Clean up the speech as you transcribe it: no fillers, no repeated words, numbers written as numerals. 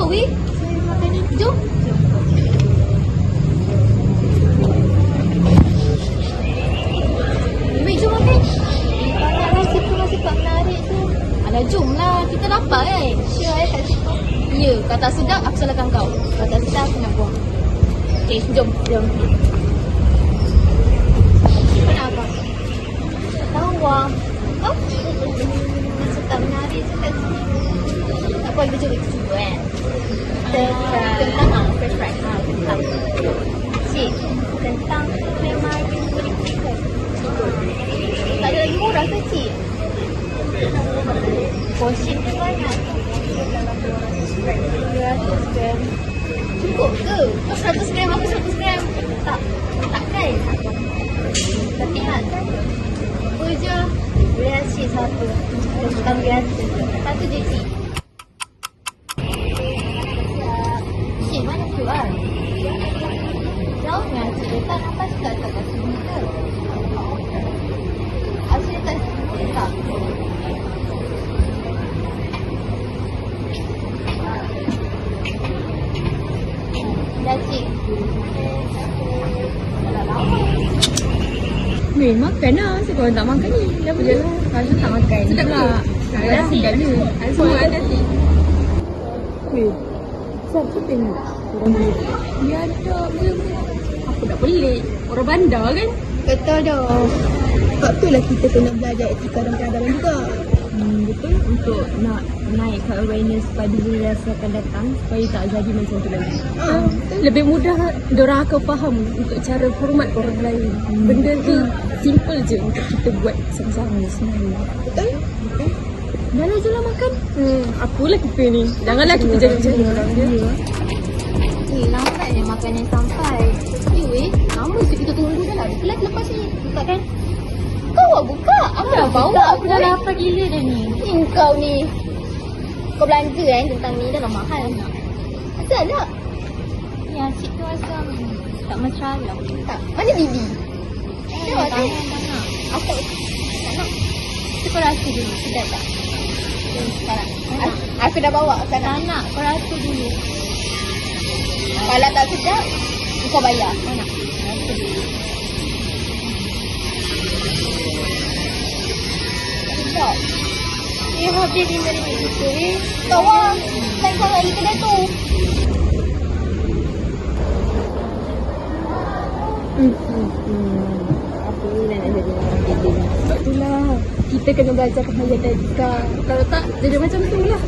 weh. Saya makan ni. Jom. Weh, jom makan. Banyak rasa tu rasa tak menarik tu. Alah, jom lah. Kita lapar kan. Sure kat situ. Ya, kalau tak sedap, aku salahkan kau. Kalau tak sedap, aku nak buang. Okay, jom. Jom. Kenapa? Tahu wang. Kau? Macam tak menarik tu kat sini. Tak apa, kita cuba kita kan. Kentang fresh fry. Kentang. Cik, kentang memang boleh kita. Tak ada lagi murah ke cik? Portion tu banyak. 200 gram. Cukup ke? 100 gram, aku 100 gram. Takkan. Tapi ingat kan? Apa je? Biar cik satu. Kentang biasa. Satu je cik. Cik mana tu kan? Jauhnya cik letak nampak tak kat sini ke? Asyik letak sini tak? Dah cik. Dah lama. Weh, makan lah. Saya korang tak makan ni. Dah boleh lah. Kalau tak makan. Sedap lah. Dah sedap je. Semua ada si. Weh, siapa tengok? Orang boleh. Dia ada je. Apa nak pelik? Orang bandar kan? Betul dah. Sebab tu lah kita kena belajar etika dan keadaban juga. Betul. Untuk nak naikkan awareness pada generasi akan datang supaya tak jadi macam tu lagi. Lebih mudah diorang akan faham untuk cara hormat orang lain. Benda tu simple je untuk kita buat sama-sama sebenarnya. Betul? Dah lah je lah makan. Apalah kita ni. Janganlah kita jadi macam ni orang dia. Lambatnya makan yang sampai. Weh, lama sikit kita tunggu je lah. Kelas lepas ni. Buka kan? Kau buat buka. Aku dah bawa. Aku dah lapar gila dah ni. Kau ni. Kau belanja kan tentang ni dah mahal. Asal tak? Ya, cik tu macam tak masalah. Tak. Mana Bibi? Tengok tu. Tak nak. Aku tak nak. Kau rasa dulu. Sedap tak? Sekarang. Aku dah bawa. Tak nak. Tak nak. Kau rasa dulu. Kalau tak sedap, kau bayar. Tak nak. Rasa dulu. Sedap. Habis 5 minit gitu Kau lah. Tak kau lagi kedai tu. Apa ni nak jadi orang gila. Sebab itulah kita kena belajar kehayatan etika. Kalau tak, jadi macam tu lah.